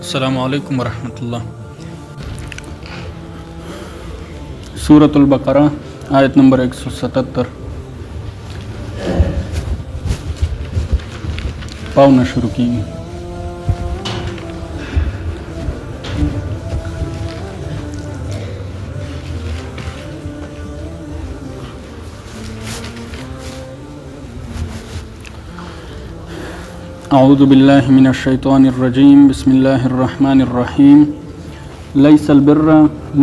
السلام علیکم ورحمۃ اللہ. سورۃ البقرہ آیت نمبر 177 پاؤں شروع کی. اعوذ باللہ من الشیطان الرجیم. بسم اللہ الرحمن الرحیم. لیس البر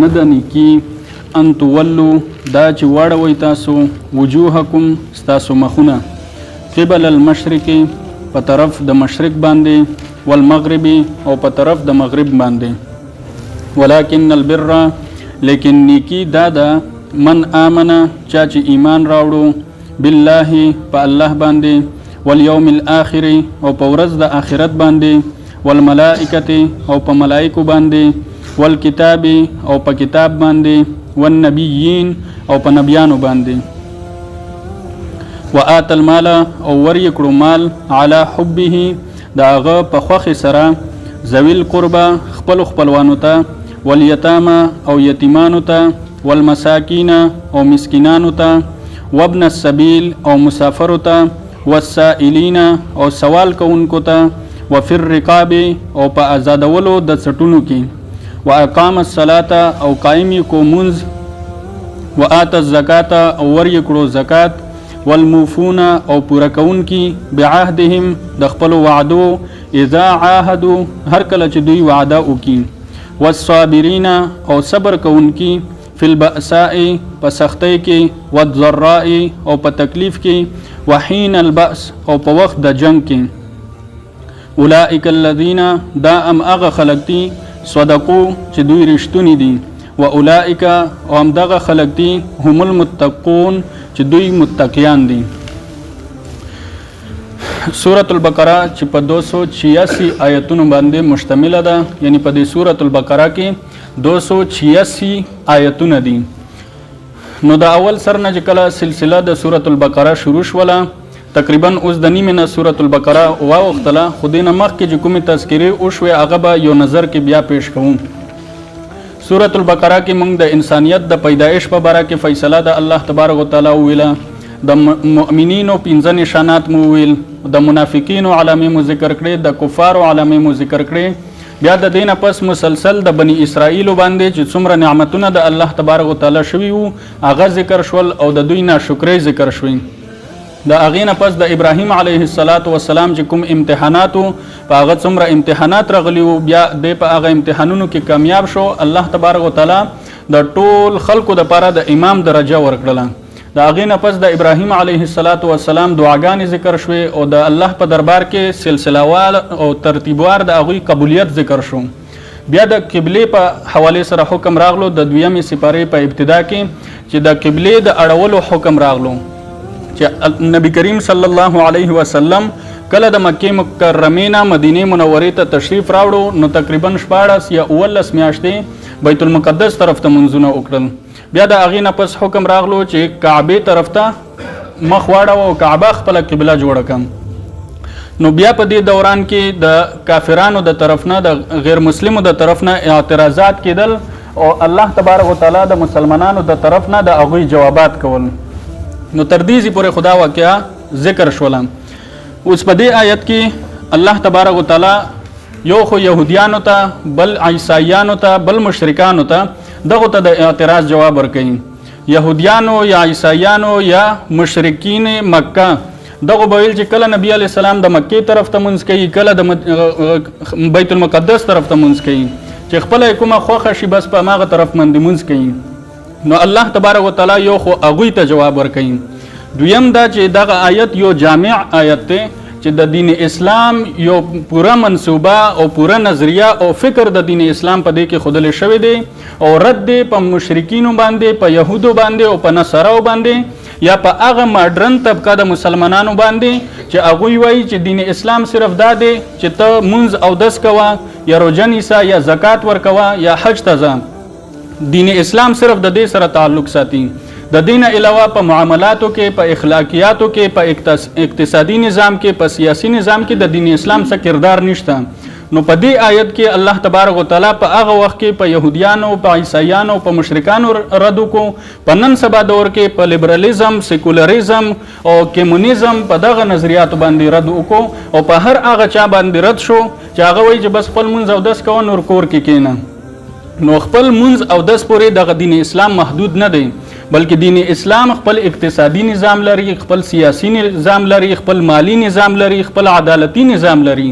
ندنی کی ان تولو دا چې واړوئ تاسو وجوهکم ستاسو مخونه قبل المشرق په طرف د مشرق باندې والمغرب او په طرف د مغرب باندې ولکن البر لیکن نیکی دا ده من آمن چا چې ایمان راوړو بالله په الله باندې والیوم الاخر او په ورځ د آخرت باندې والملائکه او په ملائکو باندې والکتاب او په کتاب باندې والنبیین او په نبیانو باندې وآت المال او ورکړو مال علی حبه دا هغه په خوښ سره ذوی القربى خپلوانو ته والیتاما او یتیمانو ته والمساکین او مسکینانو ته وابن السبیل او مسافرو ته والسائلین او سوال کوونکو ته وفي الرقاب او په آزادولو د څټونو کې واقام الصلاة او قائم کو منز وآت الزکات او ورکړو زکات والموفون او پوره کوونکي بعهدهم د خپل وعدو اذا عاهدوا هر کله چې دوی وعده وکړي والصابرین او صبر کوونکي فی البأساء په سختۍ کې والضراء او په تکلیف کې وحین البأس او په وخت د جنگ کې اولئک الذین دا ام اغه خلق دي صدقو چې دوی رښتونی دي و اولئک او هم دغه خلق دي هم المتقون چې دوی متقیان دي. سورۃ البقرہ چې په 286 آیتونو باندې مشتمله ده، یعنی په دې سورۃ البقرہ کې 286 آیتونه دي. نو د اول سر نه چې کله سلسله د سورۃ البقرہ شروع شوله تقریبا اوس د نیمه نه سورۃ البقرہ واوختله، خو دې نه مخکې چې کومې تذکرې وشوې هغه به یو نظر کې بیا پیش کوم. سورۃ البقرہ کې موږ د انسانیت د پیدایش په باره کې فیصله د الله تبارک وتعالی ویله، د مؤمنینو 15 نشانات مو ویل، د منافقینو علامې مو ذکر کړې، د کفارو علامې مو ذکر کړې، بیا د دینه پس مسلسل د بنی اسرائیل باندې چې څومره نعمتونه د الله تبارک وتعالی شوي وو هغه ذکر شول او د دوی ناشکرۍ ذکر شوي. د هغې نه پس د ابراهیم علیه السلام چې کوم امتحاناتو په هغه څومره امتحانات راغلي وو بیا دی په هغه امتحانونو کې کامیاب شو. الله تبارک وتعالی د ټول خلکو دپاره د امام درجه ورکړله. د هغې نه پس د ابراهیم علیه السلام دعاګانې ذکر شوې او د الله په دربار کې سلسلهوار او ترتیبوار د هغوی قبولیت ذکر شو. بیا د قبلې په حوالې سره حکم راغلو د دویمې سپارې په ابتدا کې چې د قبلې د اړولو حکم راغلو چې نبی کریم صلی الله علیه وسلم کله د مکې مکرمې نه مدینې منورې ته تشریف راوړو نو تقریبا 14 یا 19 میاشتې بیت المقدس طرف ته منځونه وکړل. بیا د هغې نه پس حکم راغلو چې کعبې طرف ته مخ واړوه او کعبه خپله قبله جوړه کړم. نو بیا په دې دوران کې د کافرانو د طرف نه د غیر مسلمو د طرف نه اعتراضات کېدل او الله تبارک وتعالی د مسلمانانو د طرف نه د هغوی جوابات کول. نو تر دې پورې خدا واقعه ذکر شوله. اوس په دې آیت کې الله تبارک وتعالی یو خو یهودیانو ته بل عیسایانو ته بل مشرکانو ته دغه ته د اعتراض جواب ورکوي. یهودیانو یا عیسایانو یا مشرکین مکه دغه به ویل چې کله نبی علیه السلام د مکې طرف ته منځ کوي کله د بیت المقدس طرف ته منځ کوي چې خپله کومه خوښه شي بس په هماغه طرف باندې منځ کوي. نو الله تبارک وتعالی یو خو هغوی ته جواب ورکوي. دویم دا چې دغه آیت یو جامع آیت دی چې د دین اسلام یو پوره منصوبه او پوره نظریه او فکر د دین اسلام په دې کې ښودلی شوی دی او رد دی په مشرکینو باندې، په یهودو باندې او په نصاراو باندې یا په هغه ماډرن طبقه د مسلمانانو باندې چې هغوی وایي چې دین اسلام صرف دا دی چې ته مونځ اودس کوه یا روژه نیسه یا زکات ورکوه یا حج ته ځه. دین اسلام صرف د دې سره تعلق ساتي. د دین علاوه په معاملاتو کې، په اخلاقیاتو کې، په اقتصادي نظام کې، په سیاسي نظام کې د دین اسلام څه کردار نشته. نو په دې آیت کې الله تبارک وتعالی په هغه وخت کې په يهوديانو په عیسایانو په مشرکانو رد وکړو په نن سبا دور کې په لیبرالیزم سیکولریزم او کمونیزم په دغه نظریاتو باندې رد وکړو او په هر هغه چا باندې رد شو چې هغه وایي چې بس خپل مونځ او دس کوه نور کور کې کېنه نو خپل مونځ او دس پورې دغه دین اسلام محدود نه دی بلکې دین اسلام خپل اقتصادي نظام لري خپل سیاسي نظام لري خپل مالی نظام لري خپل عدالتي نظام لري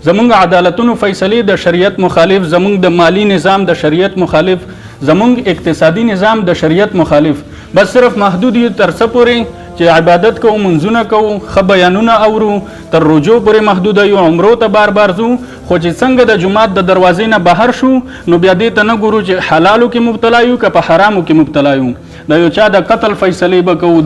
زمونږ عدالتونو فیصلې د شریعت مخالف زمونږ د مالی نظام د شریعت مخالف زمونږ اقتصادي نظام د شریعت مخالف بس صرف محدود یو تر څه پورې چې عبادت کوو منځونه کوو ښه بیانونه اورو تر روجو پورې محدود یو عمرو ته بار بار ځو خو چې څنګه د جومات د دروازې نه بهر شو نو بیا دې ته نه ګورو چې حلالو کې مبتلا یو که په حرامو کې مبتلا یو د یو چا د قتل فیصلې به کوو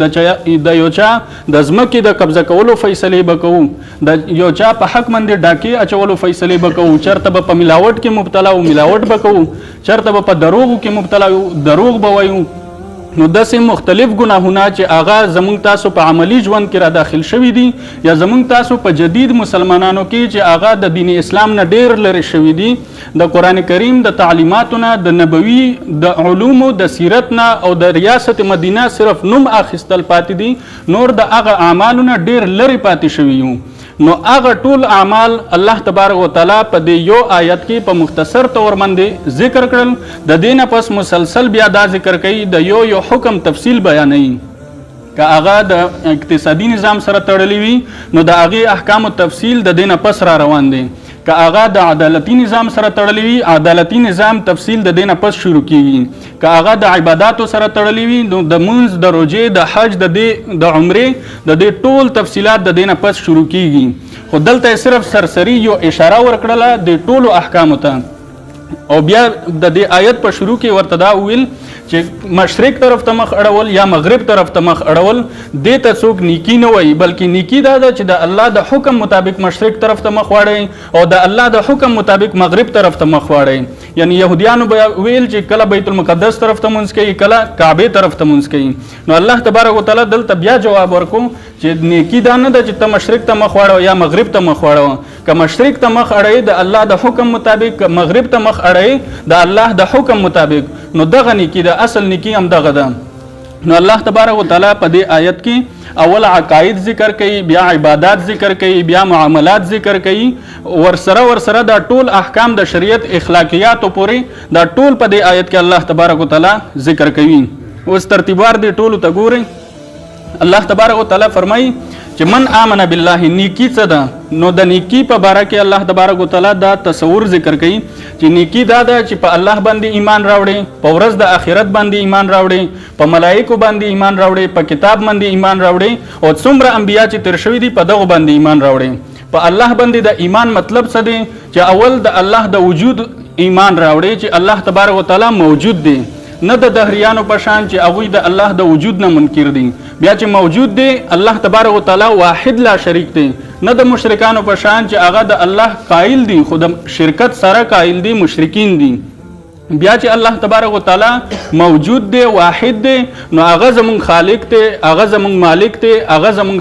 د یو چا د ځمکې د قبضه کولو فیصلې به کوو د یو چا په حق باندې ډاکې اچولو فیصلې به کوو چېرته به په ملاوټ کې مبتلا وو ملاوټ به کوو چېرته به په دروغو کې مبتلا یو دروغ به وایو نو داسې مختلف ګناهونه چې هغه زمونږ تاسو په عملی ژوند کې را داخل شوي دي یا زمونږ تاسو په جدید مسلمانانو کې چې هغه د دین اسلام نه ډېر لرې شوي دي د قرآن کریم د تعلیماتو نه د نبوي د علومو د سیرت نه او د ریاست مدینه صرف نوم اخیستل پاتې دي نور د هغه اعمالو نه ډېر لرې پاتې شوي یو نو هغه ټول اعمال الله تبارک وتعالی په دې یو آیت کې په مختصر تور باندې ذکر کړل د دې نه پس مسلسل بیا دا ذکر کوي د یو حکم تفصیل بیانوي که هغه د اقتصادي نظام سره تړلی وي نو د هغې احکامو تفصیل د دې نه پس را روان دی که هغه د عدالتي نظام سره تړلی وي عدالتي نظام تفصیل د دې نه پس شروع کیږي که هغه د عباداتو سره تړلی وي نو د منځ د روژې د حج د عمرې د دې ټول تفصیلات د دې نه پس شروع کیږي خو دلته صرف سرسری یو اشاره ورکړله د ټولو احکامو ته او بیا د دې آیت په شروع کې ورته دا وویل چې مشرق طرف ته مخ اړول یا مغرب طرف ته مخ اړول دې ته څوک نیکی نه وایي بلکې نیکی دا ده چې د الله د حکم مطابق مشرق طرف ته مخ واړئ او د الله د حکم مطابق مغرب طرف ته مخ واړئ یعنی یهودیانو به ویل چې کله بیت المقدس طرف ته مونځ کوي کله کعبې طرف ته مونځ کوي نو الله تبارک وتعالی دلته بیا جواب ورکړو چې نیکی دا نه ده چې ته مشرق ته مخ واړو یا مغرب ته مخ واړو که مشرق ته مخ اړئ د الله د حکم مطابق مغرب ته مخ اړئ د الله د حکم مطابق نو دغه نیکی د اصل نیکی هم دغه ده نو الله تبارک وتعالی په دې آیت کې اول عقاید ذکر کوي بیا عبادات ذکر کوي بیا معاملات ذکر کوي ورسره دا ټول احکام د شریعت اخلاقیاتو پورې دا ټول په دې آیت کې الله تبارک وتعالی ذکر کوي اوس ترتیبوار دې ټولو ته ګورئ الله تبارک وتعالی فرمایي چې من آمن بالله نیکی څه ده نو د نیکی په باره کې الله تبارک وتعالی دا تصور ذکر کوي چې نیکی دا ده چې په الله باندې ایمان راوړي په ورځ د آخرت باندې ایمان راوړي په ملائکو باندې ایمان راوړي په کتاب باندې ایمان راوړي او څومره انبیا چې تیر شوي دي په دغه باندې ایمان راوړي په الله باندې د ایمان مطلب څه دی چې اول د الله د وجود ایمان راوړي چې الله تبارک وتعالی موجود دی نه د دهریانو په شان چې هغوی د الله د وجود نه منکر دي بیا چې موجود دی الله تبارک وتعالی واحد لا شریک دی نه د مشرکانو په شان چې هغه د الله قائل دي خو د شرکت سره قائل دي مشرکین دي بیا چې الله تبارک وتعالی موجود دی واحد دی نو هغه زمون خالق دی هغه زمون مالک دی هغه زمون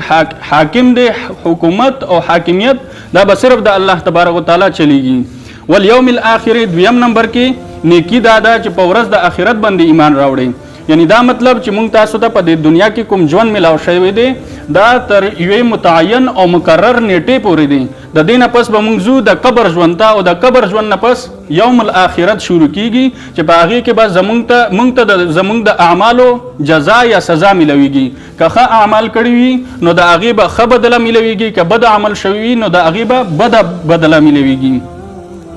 حاکم دی حکومت او حاکمیت دا به صرف د الله تبارک وتعالی چلیږي والیوم الاخر دویم نمبر کې نیکی دا ده چې په ورځ د آخرت باندې ایمان راوړي یعنی دا مطلب چې مونږ تاسو ته په دې دنیا کې کوم ژوند ملاو شوی دی دا تر یوې متعین او مقرر نیټې پورې دی د دې نه پس به مونږ ځو د قبر ژوند ته او د قبر ژوند نه پس یوم الاخرت شروع کیږي چې په هغې کې به مونږ ته زمونږ د اعمالو جزا یا سزا ملویږي که ښه اعمال کړي وي نو د هغې به ښه بدله ملویږي که بد عمل شوي وي نو د هغې به بده بدله ملویږي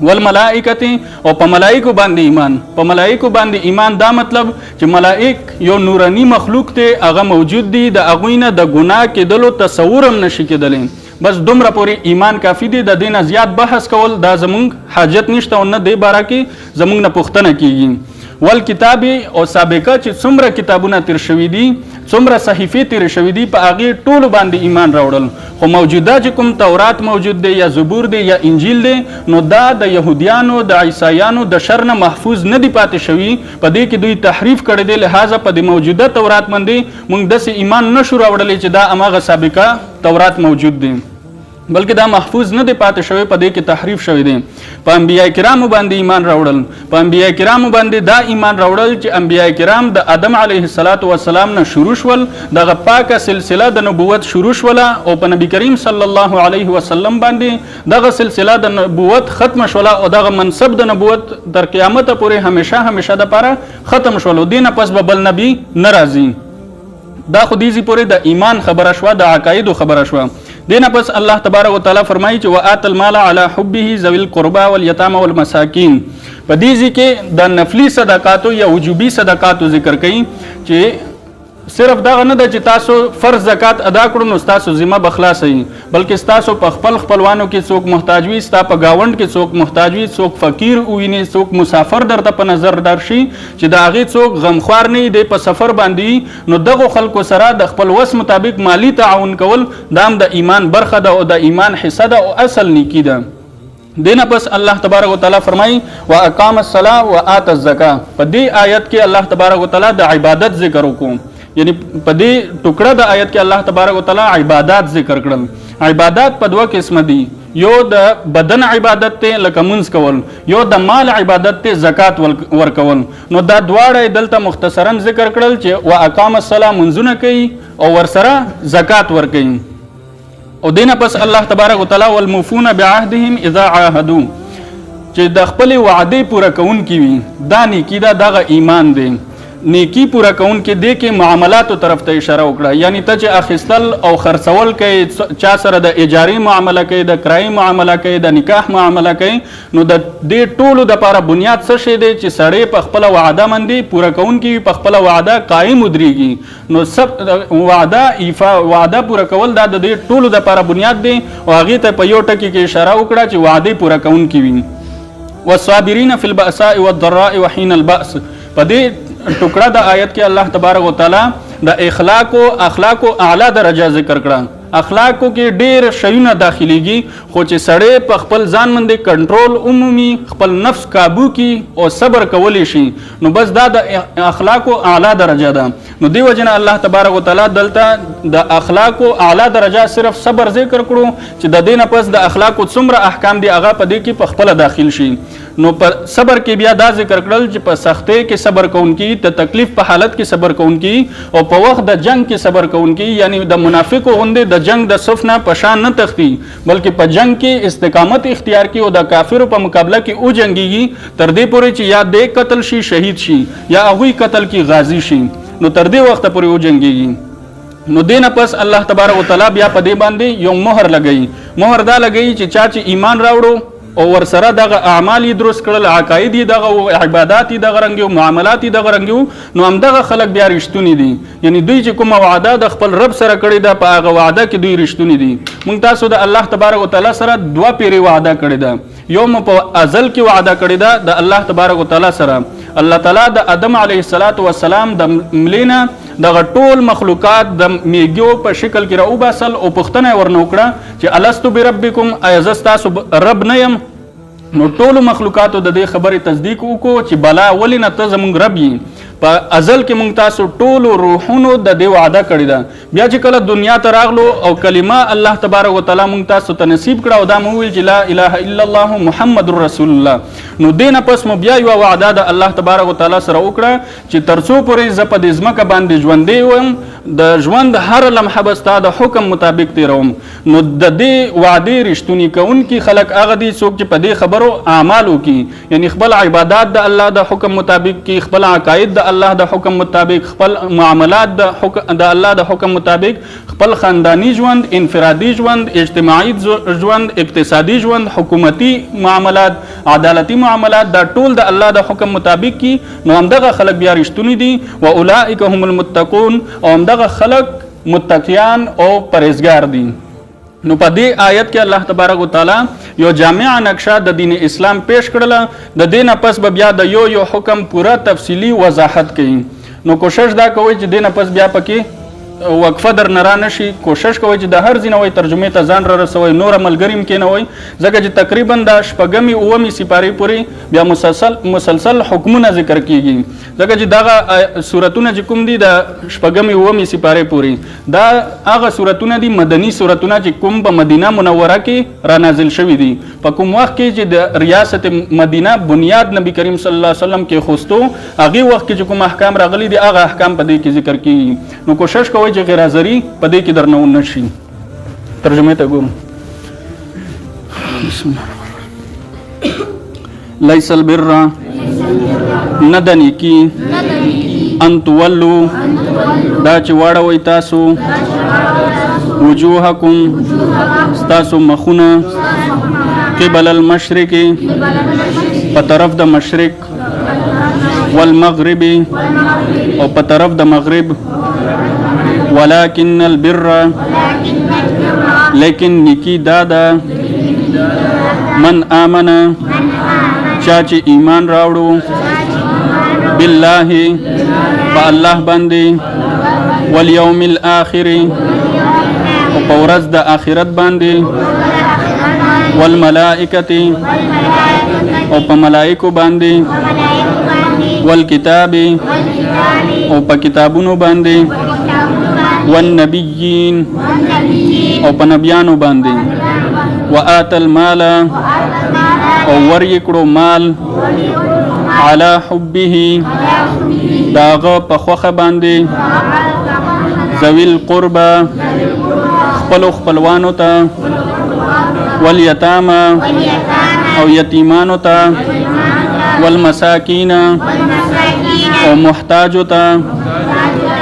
والملائکه او په ملائکو باندې ایمان په ملائکو باندې ایمان دا مطلب چې ملائک یو نورانی مخلوق ته هغه موجود دي د هغوی نه د ګناه کېدلو تصور هم نشي کېدلی بس دومره پورې ایمان کافي دی د دې نه زیات بحث کول دا زمونږ حاجت نشته او نه دې باره کې زمونږ نه پوښتنه کېږي والکتاب او سابقه چې څومره کتابونه تیر شوي دي څومره صحیفې تیر شوي دي په هغې ټولو باندې ایمان راوړل خو موجوده چې کوم تورات موجود دی یا زبور دی یا انجیل دی نو دا د یهودیانو د عیسایانو د شر نه محفوظ نه دی پاتې شوي په دې کې دوی تحریف کړی دی لهذا په دې موجوده تورات باندې موږ داسې ایمان نشو راوړلی چې دا هماغه سابقه تورات موجود دی بلکې دا محفوظ نه دی پاتې شوی، په دې کې تحریف شوی دی. په انبیاء کرامو باندې ایمان راوړل، په انبیاء کرامو باندې دا ایمان راوړل چې انبیاء کرام د آدم علیه السلام نه شروع شول، دغه پاکه سلسله د نبوت شروع شوله او په نبی کریم صلی الله علیه وسلم باندې دغه سلسله د نبوت ختم شوله او دغه منصب د نبوت تر قیامت پورې همیشه دپاره ختم شول. دینه پس به بل نبی نه راځي. دا خو دیزی پورې د ایمان خبره شوه، د عقایدو خبره شوه. دینه پس الله تبارک وتعالی فرمایي چې وآت المال علی حبه ذوی القربى والیتامى والمساکین. په دیزی کې د نفلی صدقاتو یا وجوبی صدقاتو ذکر کوي چې صرف دغه نه ده چې تاسو فرض زکات ادا کړو نو تاسو ذمه بخلاص وي، بلکې تاسو په خپل خپلوانو کې څوک محتاج وي، تاسو په گاوند کې څوک محتاج وي، څوک فقیر ویني، څوک مسافر درته په نظر درشي چې دا هغه څوک غمخوار نه دی په سفر باندې، نو دغه خلکو سره د خپل وس مطابق مالی تعاون کول دا هم د ایمان برخه ده او د ایمان حصہ ده او اصل نیکی ده. دینه پس الله تبارک وتعالی فرمایي واقام الصلاه وآت الزکاه. په دې آیت کې الله تبارک وتعالی د عبادت ذکر وکړو، یعنی په دې ټوکړه د آیت کې الله تبارک وتعالی عبادت ذکر کړل. عبادت په دوه قسم دي، یو د بدن عبادت ته لکه منځ کول، یو د مال عبادت ته زکات ورکول. نو دا دواړه دلته مختصرا ذکر کړل چې واقام الصلاه منځونه کوي او ورسره زکات ورکوي. او دینه پس الله تبارک وتعالی والموفون بعهدهم اذا عاهدوا، چې د خپل وعده پوره کوونکي وي. دا نیکی دا دغه ایمان دی. نیکی پورا کون کې دې کې معاملاتو طرف ته اشاره وکړه، یعنی ته چې اخیستل او خرڅول کوي، چا سره د اجاري معامله کوي، د کرایي معامله کوي، د نکاح معامله کوي، نو د دې ټولو دپاره بنیاد څه شی دی چې سړی په خپله وعده باندې پوره کوونکی وي، په خپله وعده قایم ودرېږي. نو سب وعده پوره کول دا د دې ټولو دپاره بنیاد دی او هغې ته په یو ټکي کې اشاره وکړه چې وعدې پوره کوونکي وي. والصابرین فی البأساء والضراء وحین البأس. په دې ټوکړه د آیت کې الله تبارک وتعالی د اخلاقو اعلی درجه ذکر کړه. اخلاقو کې ډېر شیونه داخليږي، خو چې سړی په خپل ځان باندې کنټرول عمومي، خپل نفس قابو کی او صبر کولی شي، نو بس دا د اخلاقو اعلی درجه ده. نو دی وجنه الله تبارک وتعالی دلته د اخلاقو اعلی درجه صرف صبر ذکر کړو چې د دینه پس د اخلاقو څومره احکام دي هغه په دې کې په خپل داخل شي. نو پر صبر کې بیا دا ذکر کړل چې په سختۍ کې صبر کوونکی، د تکلیف په حالت کې صبر کوونکی او په وخت د جنگ کې صبر کوونکی، یعنی د منافقو غوندې د جنگ د صف نه پشان نه تختی، بلکې په جنگ کې استقامت اختیار کی او د کافرو په مقابله کې او جنگيږي تر دې پورې چې یا دې قتل شي شهید شي یا هغوی قتل کی غازی شي، نو تر دې وخت پورې او جنگيږي. نو دینه پس الله تبارک وتعالی بیا په دې باندې یو مهر لګئی. مهر دا لګئی چې چا چې ایمان راوړو او ورسره دغه اعمال درست کړل، عقاید دغه عبادت دغه رنګ او معاملات دغه رنګ، نو هم دغه خلک بیا رښتونی دي. یعنی دوی چې کومه وعده د خپل رب سره کړې ده په هغه وعده کې دوی رښتونی دي. موږ تاسو د الله تبارک وتعالی سره دوه پیری وعده کړې ده. یو مو په ازل کې وعده کړې ده د الله تبارک وتعالی سره. الله تعالی د آدم علیه السلام د ملینا دغه ټول مخلوقات د میګو په شکل کې راوباسل او پوښتنه ورنوکړه چې الستو بربکم، ایا زه ستاسو رب نه یم؟ نو ټولو مخلوقاتو د دې خبرې تصدیق وکړو چې بلا ولې نه ته زموږ رب یې. په ازل کې موږ تاسو ټولو روحونو د دې وعده کړې ده. بیا چې کله دنیا ته راغلو او کلمه الله تبارک وتعالی موږ تاسو ته نصیب کړه او دا مو ویل چې لا اله الا الله محمد رسول الله، نو دینه پس مو بیا یو وعده د الله تبارک وتعالی سره وکړه چې ترڅو پورې زه په دې ځمکه باندې ژوندی وم، د ژوند هر لمحه به ستا د حکم مطابق تیروم. نو د دې وعدې رښتونی کوونکي خلک هغه دي څوک چې په دې خبرو اعمال وکړي، یعنی خپل عبادات د الله د حکم مطابق کی، خپل عقاید د الله د حکم مطابق، خپل معاملات د الله د حکم مطابق، خپل خاندانی ژوند، انفرادي ژوند، اجتماعي ژوند، اقتصادي ژوند، حکومتي معاملات، عدالتي معاملات، دا ټول د الله د حکم مطابق کی. نو همدغه خلک بیا رښتونی دي. واولئک هم المتقون، او همدغه خلک متقیان او پرهیزګار دي. نو په دې آیت کې الله تبارک وتعالی یو جامع نقشه د دین اسلام پیش کړله. د دینه پس به بیا د یو حکم پوره تفصیلی وضاحت کوي. نو کوشش دا کوي چې دینه پس بیا پکې وقفه در نه رانشي کوشش کوئ چې د هر ځای نه وایي ترجمې ته ځان را رسوئ نوره ملګري هم کېنوئ ځکه چې تقریبا د شپږمې اوومې سپارې پورې بیا مسلسل حکمونه ذکر کېږي ځکه چې دغه صورتونه چې کوم دي د شپږمې اوومې سپارې پورې دا هغه صورتونه دي مدني صورتونه چې کوم په مدینه منوره کې را نازل شوي دي په کوم وخت کې چې د ریاست مدینه بنیاد نبی کریم صلی الله علیه وسلم کې خوستو هغه وخت کې چې کوم احکام راغلي دي هغه احکام په دې کې ذکر کیږي نو کوشش کوئ چې غیر حاضري په دې کې درنه ونه شي ترجمه ته ګورم بسم الله لیس البر ندنی کی ان تولوا دا چې واړوئ تاسو وجوهکم ستاسو مخونه قبل المشرق په طرف د مشرق والمغرب او په طرف د مغرب ولكن البر لیکن نیکی دادا من آمن چا چې ایمان راوړو بالله په الله باندې والیوم الاخر او په ورځ د آخرت باندې والملائکة او په ملائکو باندې والکتاب او په کتابونو باندې والنبیین او په نبیانو باندې وآت المال او ورکړو مال علی حبه داغه په خوخه باندې ذوی القربى خپلوانو ته والیتاما او یتیمانو ته والمساکین او محتاجو ته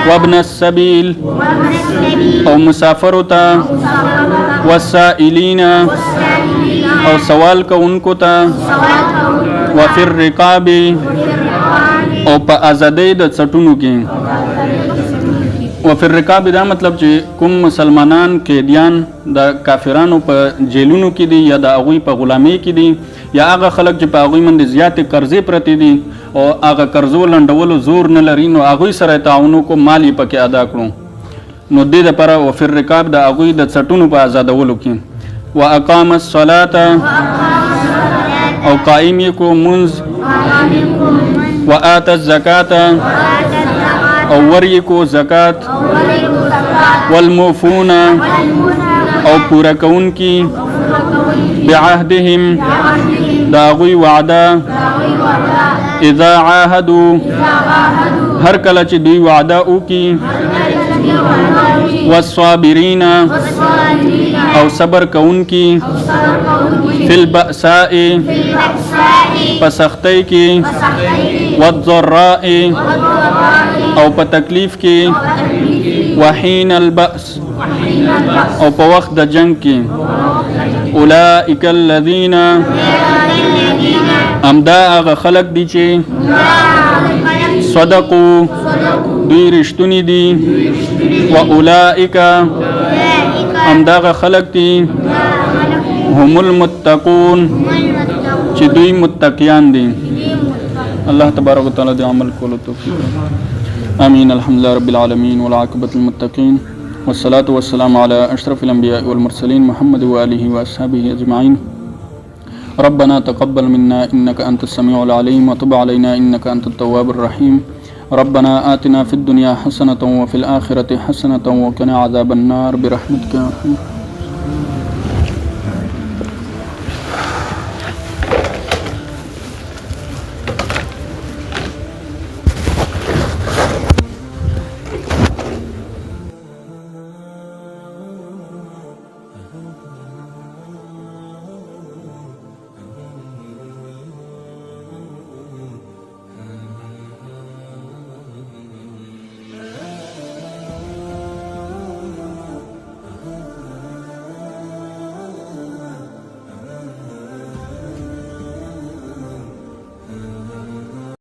وابن السبیل او مسافرو ته والسائلین او سوال کوونکو ته وفي الرقاب او په ازادۍ د څټونو کې وفي الرقاب دا مطلب چې کوم مسلمانان قیدیان د کافرانو په جیلونو کې دي یا د هغوی په غلامۍ کې دي یا هغه خلک چې په هغوی باندې زیاتې قرضې پرتې دي او هغه قرضو لنډولو زور نه لري نو هغوی سره تعاون وکړو مال یې پکې ادا کړو نو دې دپاره وفي الرقاب د هغوی د څټونو په ازادولو کې واقام الصلاة او قائم یې کړو مونځ وآت الزکاة او ورې کو زکات والموفون او پورا کوونکي بعهدهم دا غوی وعده اذا عاهدوا هر کله چې دوی وعده وکړي والصابرین او صبر کوونکي فی البأساء په سختۍ کې والضراء او په تکلیف کې وحین البأس او په وخت د جنگ کې اولئک الذین امدا هغه خلق دي چې صدقو دوی رښتونی دي و اولئک امدا هغه خلق دي هم المتقون چې دوی متقیان دي الله تبارک وتعالى دې عمل کولو توفیق آمين الحمد لله رب العالمين والعاقبة للمتقين والصلاة والسلام على أشرف الأنبياء والمرسلين محمد وآله وأصحابه أجمعين ربنا تقبل منا إنك أنت السميع العليم وتب علينا إنك أنت التواب الرحيم ربنا آتنا في الدنيا حسنة وفي الآخرة حسنة وقنا عذاب النار برحمتك